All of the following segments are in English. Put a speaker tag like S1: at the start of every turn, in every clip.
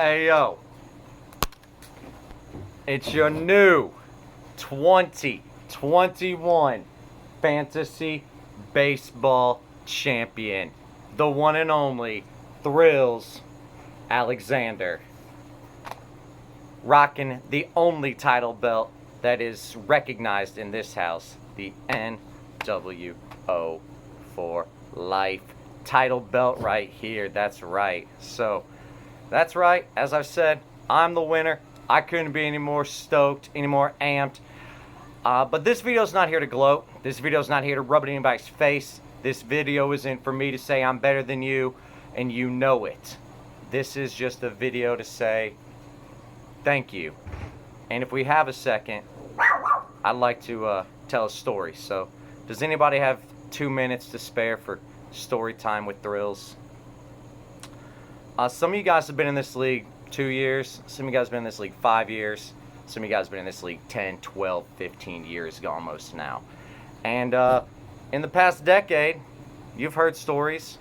S1: Ayo. It's your new 2021 Fantasy Baseball Champion. The one and only Thrills Alexander. Rocking the only title belt that is recognized in this house, the NWO for life. Title belt right here, that's right. So, that's right, as I've said, I'm the winner. I couldn't be any more stoked, any more amped. But this video's not here to gloat. This video's not here to rub it in anybody's face. This video isn't for me to say I'm better than you, and you know it. This is just a video to say thank you. And if we have a second, I'd like to tell a story. So, does anybody have 2 minutes to spare for story time with Thrills? Some of you guys have been in this league 2 years. Some of you guys have been in this league 5 years. Some of you guys have been in this league 10, 12, 15 years almost now. And in the past decade, you've heard stories.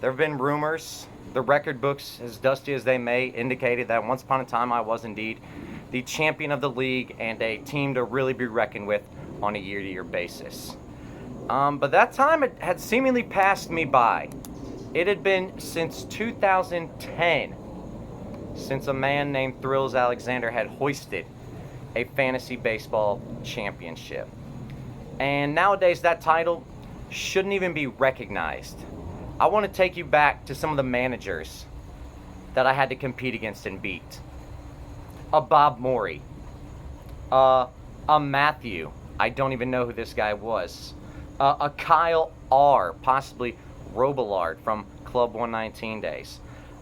S1: There have been rumors. The record books, as dusty as they may, indicated that once upon a time I was indeed the champion of the league and a team to really be reckoned with on a year-to-year basis. But that time had seemingly passed me by. It had been since 2010 since a man named Thrills Alexander had hoisted a fantasy baseball championship. And nowadays that title shouldn't even be recognized. I want to take you back to some of the managers that I had to compete against and beat. A Bob Morey. A Matthew. I don't even know who this guy was. A Kyle R. Possibly Robillard from Club 119 days.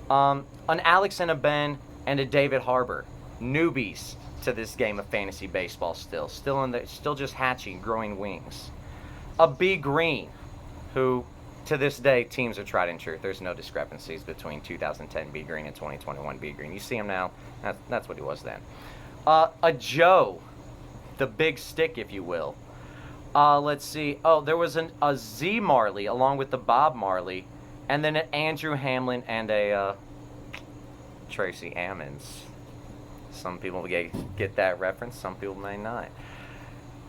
S1: An Alex and a Ben and a David Harbor. Newbies to this game of fantasy baseball still just hatching, growing wings. A B Green, who to this day teams are tried and true. There's no discrepancies between 2010 B Green and 2021 B Green. You see him now, that's what he was then. A Joe, the big stick, if you will. Let's see. Oh, there was a Z Marley along with the Bob Marley, and then an Andrew Hamlin and a Tracy Ammons. Some people get that reference, some people may not.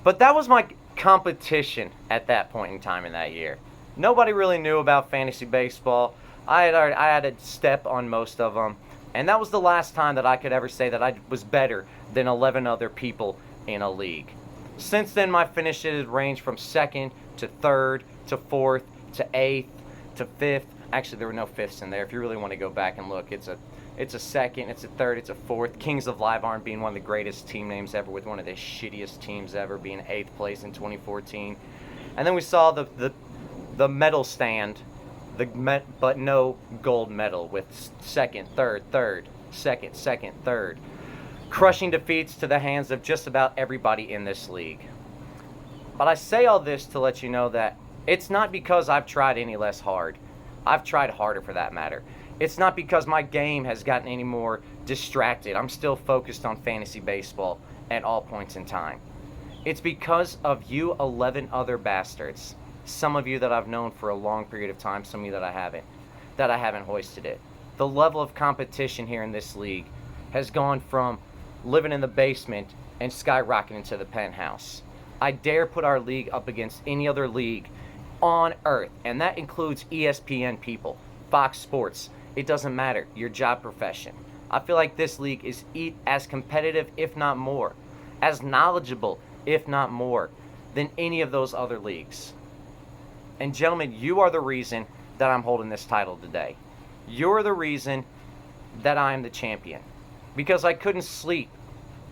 S1: But that was my competition at that point in time in that year. Nobody really knew about fantasy baseball. I had a step on most of them, and that was the last time that I could ever say that I was better than 11 other people in a league. Since then, my finishes range from 2nd to 3rd to 4th to 8th to 5th. Actually, there were no 5ths in there. If you really want to go back and look, it's a 2nd, it's a 3rd, it's a 4th. Kings of Live Arm being one of the greatest team names ever, with one of the shittiest teams ever, being 8th place in 2014. And then we saw the medal stand, but no gold medal, with 2nd, 3rd, 2nd, 3rd. Crushing defeats to the hands of just about everybody in this league. But I say all this to let you know that it's not because I've tried any less hard. I've tried harder, for that matter. It's not because my game has gotten any more distracted. I'm still focused on fantasy baseball at all points in time. It's because of you 11 other bastards. Some of you that I've known for a long period of time, some of you that I haven't hoisted it. The level of competition here in this league has gone from living in the basement and skyrocketing to the penthouse. I dare put our league up against any other league on earth, and that includes ESPN people, Fox Sports. It doesn't matter, your job profession. I feel like this league is as competitive, if not more, as knowledgeable, if not more, than any of those other leagues. And gentlemen, you are the reason that I'm holding this title today. You're the reason that I am the champion. Because I couldn't sleep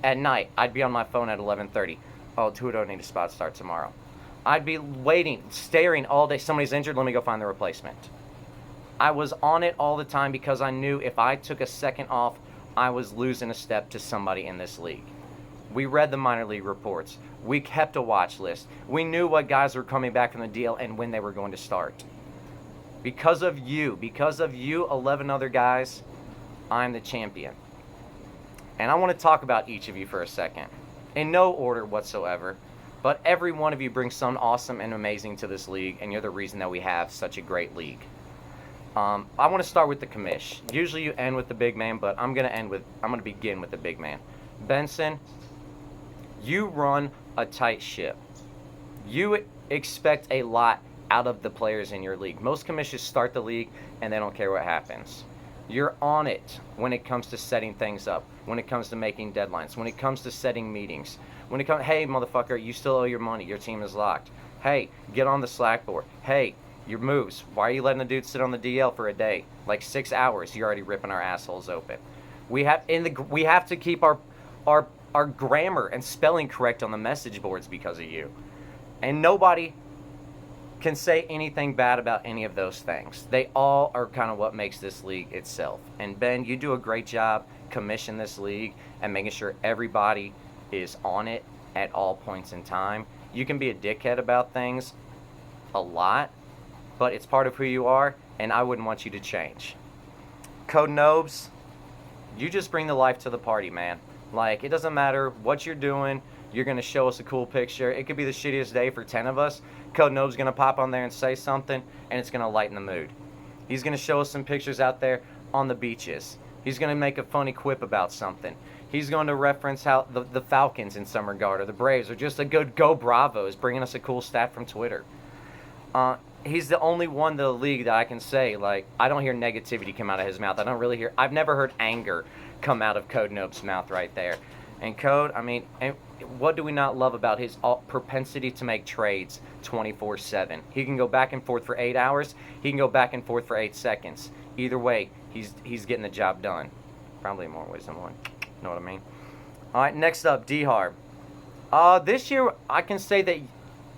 S1: at night. I'd be on my phone at 11:30. Oh, who do I need a spot start tomorrow? I'd be waiting, staring all day. Somebody's injured, let me go find the replacement. I was on it all the time because I knew if I took a second off, I was losing a step to somebody in this league. We read the minor league reports. We kept a watch list. We knew what guys were coming back from the DL and when they were going to start. Because of you 11 other guys, I'm the champion. And I want to talk about each of you for a second. In no order whatsoever, but every one of you brings something awesome and amazing to this league, and you're the reason that we have such a great league. I want to start with the commish. Usually you end with the big man, but I'm gonna begin with the big man. Benson, you run a tight ship. You expect a lot out of the players in your league. Most commissions start the league and they don't care what happens. You're on it when it comes to setting things up, when it comes to making deadlines, when it comes to setting meetings. When it comes, hey, motherfucker, you still owe your money. Your team is locked. Hey, get on the Slack board. Hey, your moves. Why are you letting the dude sit on the DL for a day? Like 6 hours, you're already ripping our assholes open. We have to keep our grammar and spelling correct on the message boards because of you. And nobody can say anything bad about any of those things. They all are kind of what makes this league itself. And Ben, you do a great job commissioning this league and making sure everybody is on it at all points in time. You can be a dickhead about things a lot, but it's part of who you are, and I wouldn't want you to change. Code Nobes, you just bring the life to the party, man. Like, it doesn't matter what you're doing. You're going to show us a cool picture. It could be the shittiest day for 10 of us. Code Nobe's going to pop on there and say something, and it's going to lighten the mood. He's going to show us some pictures out there on the beaches. He's going to make a funny quip about something. He's going to reference how the Falcons in some regard, or the Braves, or just a good Go Bravos, bringing us a cool stat from Twitter. He's the only one in the league that I can say, like, I don't hear negativity come out of his mouth. I've never heard anger come out of Code Nobe's mouth right there. And Code, I mean, what do we not love about his propensity to make trades 24/7? He can go back and forth for 8 hours. He can go back and forth for 8 seconds. Either way, he's getting the job done. Probably more ways than one. Know what I mean? All right, next up, D-Harb. This year, I can say that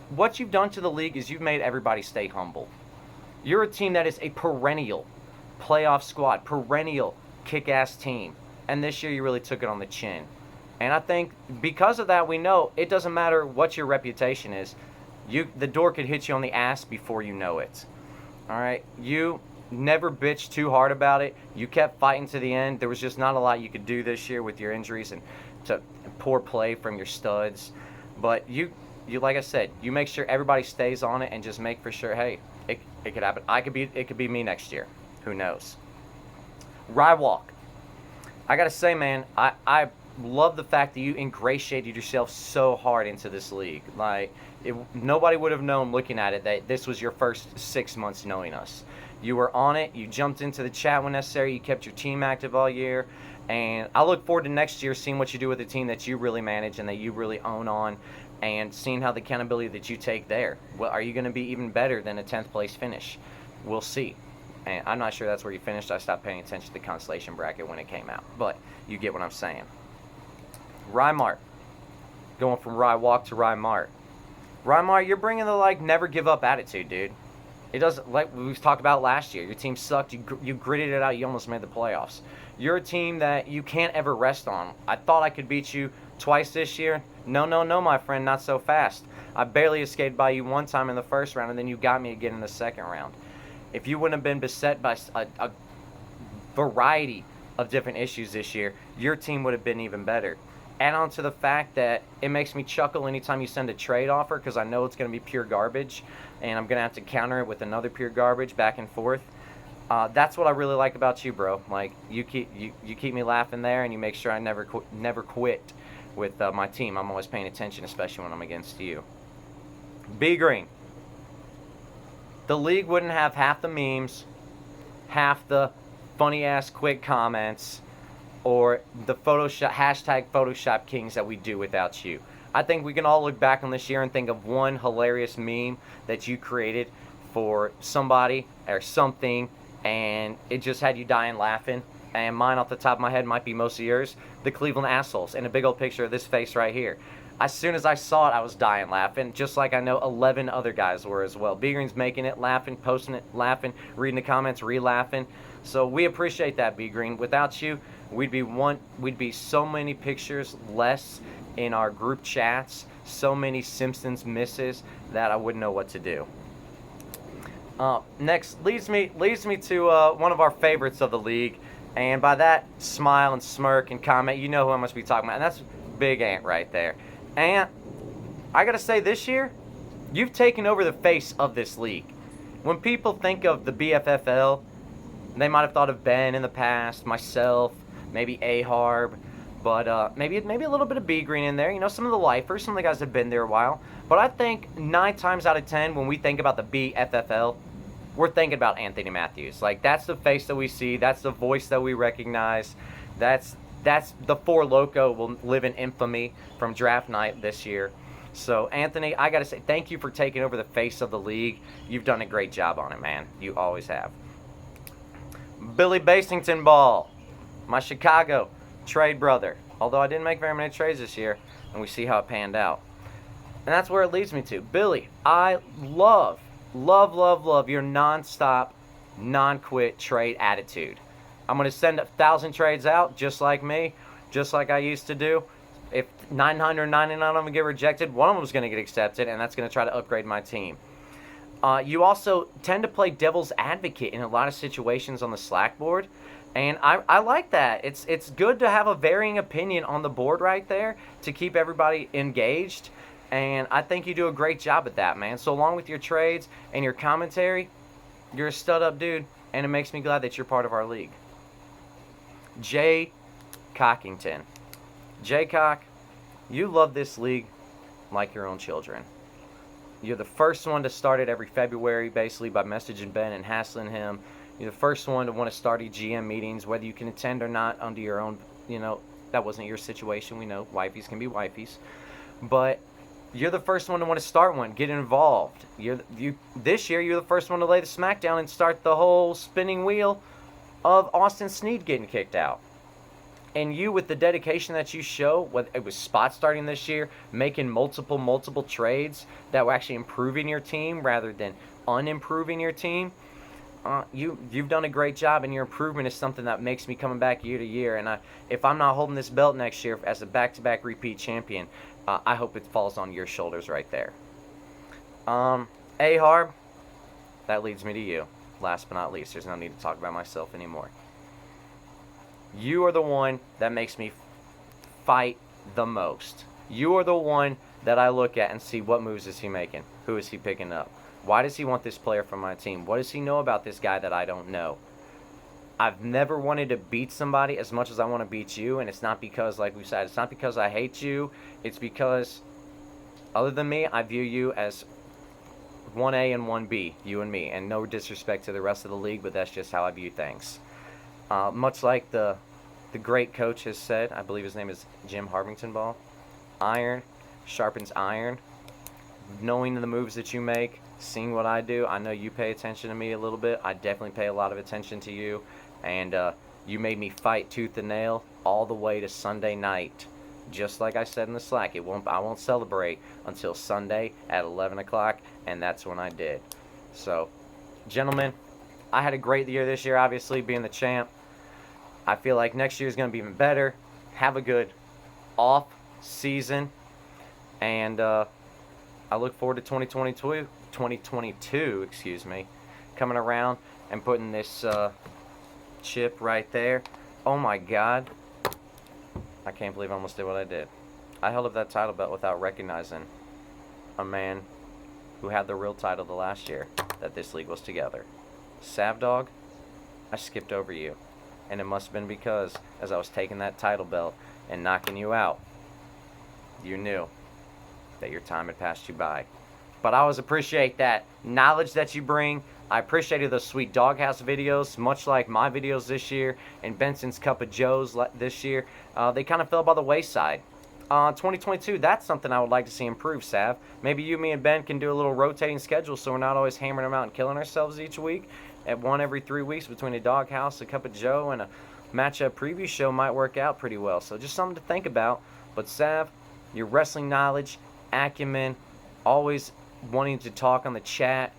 S1: what you've done to the league is you've made everybody stay humble. You're a team that is a perennial playoff squad, perennial kick-ass team. And this year, you really took it on the chin. And I think because of that, we know it doesn't matter what your reputation is. The door could hit you on the ass before you know it. All right? You never bitched too hard about it. You kept fighting to the end. There was just not a lot you could do this year with your injuries and to poor play from your studs. But you like I said, you make sure everybody stays on it and just make for sure, hey, it could happen. It could be me next year. Who knows? Rywalk. I got to say, man, I love the fact that you ingratiated yourself so hard into this league. Like, nobody would have known looking at it that this was your first 6 months knowing us. You were on it. You jumped into the chat when necessary. You kept your team active all year. And I look forward to next year seeing what you do with the team that you really manage and that you really own on, and seeing how the accountability that you take there. Well, are you going to be even better than a 10th place finish? We'll see. And I'm not sure that's where you finished. I stopped paying attention to the consolation bracket when it came out. But you get what I'm saying. Rymart. Going from Rywalk to Rymart. Rymart, you're bringing the, never give up attitude, dude. It doesn't, like we talked about last year. Your team sucked. You gritted it out. You almost made the playoffs. You're a team that you can't ever rest on. I thought I could beat you twice this year. No, my friend, not so fast. I barely escaped by you one time in the first round, and then you got me again in the second round. If you wouldn't have been beset by a variety of different issues this year, your team would have been even better. Add on to the fact that it makes me chuckle anytime you send a trade offer, because I know it's going to be pure garbage, and I'm going to have to counter it with another pure garbage back and forth. That's what I really like about you, bro. Like, you keep me laughing there, and you make sure I never quit with my team. I'm always paying attention, especially when I'm against you. B Green. The league wouldn't have half the memes, half the funny-ass quick comments, or the hashtag Photoshop Kings that we do without you. I think we can all look back on this year and think of one hilarious meme that you created for somebody or something, and it just had you dying laughing. And mine off the top of my head might be most of yours. The Cleveland Assholes, and a big old picture of this face right here. As soon as I saw it, I was dying laughing, just like I know 11 other guys were as well. B Green's making it, laughing, posting it, laughing, reading the comments, re-laughing. So we appreciate that, B Green. Without you, we'd be so many pictures less in our group chats, so many Simpsons misses that I wouldn't know what to do. Next leads me to one of our favorites of the league, and by that, smile and smirk and comment, you know who I must be talking about, and that's Big Ant right there. And I gotta say, this year, you've taken over the face of this league. When people think of the BFFL, They might have thought of Ben in the past, myself, maybe A-Harb, but maybe a little bit of B-Green in there. You know, some of the lifers, some of the guys that have been there a while. But I think 9 times out of 10, when we think about the BFFL, we're thinking about Anthony Matthews. Like, that's the face that we see. That's the voice that we recognize. That's the Four Loco will live in infamy from draft night this year. So, Anthony, I got to say thank you for taking over the face of the league. You've done a great job on it, man. You always have. Billy Basington Ball, my Chicago trade brother. Although I didn't make very many trades this year, and we see how it panned out. And that's where it leads me to. Billy, I love your non-stop, non-quit trade attitude. I'm going to send 1,000 trades out just like me, just like I used to do. If 999 of them get rejected, one of them is going to get accepted, and that's going to try to upgrade my team. You also tend to play devil's advocate in a lot of situations on the Slack board, and I like that. It's good to have a varying opinion on the board right there to keep everybody engaged, and I think you do a great job at that, man. So along with your trades and your commentary, you're a stud-up dude, and it makes me glad that you're part of our league. Jay Cockington. Jay Cock, you love this league like your own children. You're the first one to start it every February, basically, by messaging Ben and hassling him. You're the first one to want to start GM meetings, whether you can attend or not under your own, that wasn't your situation. We know wifeys can be wifeys. But you're the first one to want to start one, get involved. This year, you're the first one to lay the smack down and start the whole spinning wheel of Austin Snead getting kicked out. And you, with the dedication that you show, whether it was spot starting this year, making multiple trades that were actually improving your team rather than unimproving your team, you've done a great job, and your improvement is something that makes me coming back year to year. And if I'm not holding this belt next year as a back-to-back repeat champion, I hope it falls on your shoulders right there. A-Harb, that leads me to you. Last but not least, there's no need to talk about myself anymore. You are the one that makes me fight the most. You are the one that I look at and see what moves is he making. Who is he picking up? Why does he want this player from my team? What does he know about this guy that I don't know? I've never wanted to beat somebody as much as I want to beat you, and it's not because, like we said, it's not because I hate you. It's because, other than me, I view you as 1A and 1B, you and me, and no disrespect to the rest of the league, but that's just how I view things. Much like the great coach has said, I believe his name is Jim Harvington Ball, iron sharpens iron. Knowing the moves that you make, seeing what I do, I know you pay attention to me a little bit. I definitely pay a lot of attention to you, and you made me fight tooth and nail all the way to Sunday night. Just like I said in the Slack, I won't celebrate until Sunday at 11 o'clock, and that's when I did. So, gentlemen, I had a great year this year, obviously, being the champ. I feel like next year is going to be even better. Have a good off season, and I look forward to 2022, coming around and putting this chip right there. Oh my God. I can't believe I almost did what I did. I held up that title belt without recognizing a man who had the real title the last year that this league was together. Savdog, I skipped over you. And it must have been because, as I was taking that title belt and knocking you out, you knew that your time had passed you by. But I always appreciate that knowledge that you bring. I appreciated those sweet doghouse videos, much like my videos this year and Benson's Cup of Joe's this year. They kind of fell by the wayside. 2022, that's something I would like to see improve, Sav. Maybe you, me, and Ben can do a little rotating schedule so we're not always hammering them out and killing ourselves each week. At one every 3 weeks between a doghouse, a Cup of Joe, and a matchup preview show might work out pretty well. So just something to think about. But Sav, your wrestling knowledge, acumen, always wanting to talk on the chat,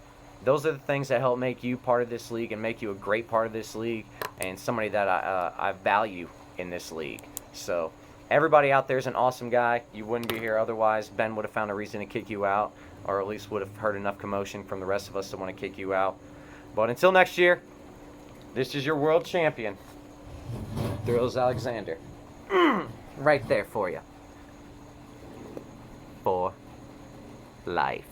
S1: those are the things that help make you part of this league and make you a great part of this league and somebody that I value in this league. So everybody out there is an awesome guy. You wouldn't be here otherwise. Ben would have found a reason to kick you out, or at least would have heard enough commotion from the rest of us to want to kick you out. But until next year, this is your world champion, Thrills Alexander. Right there for you. For life.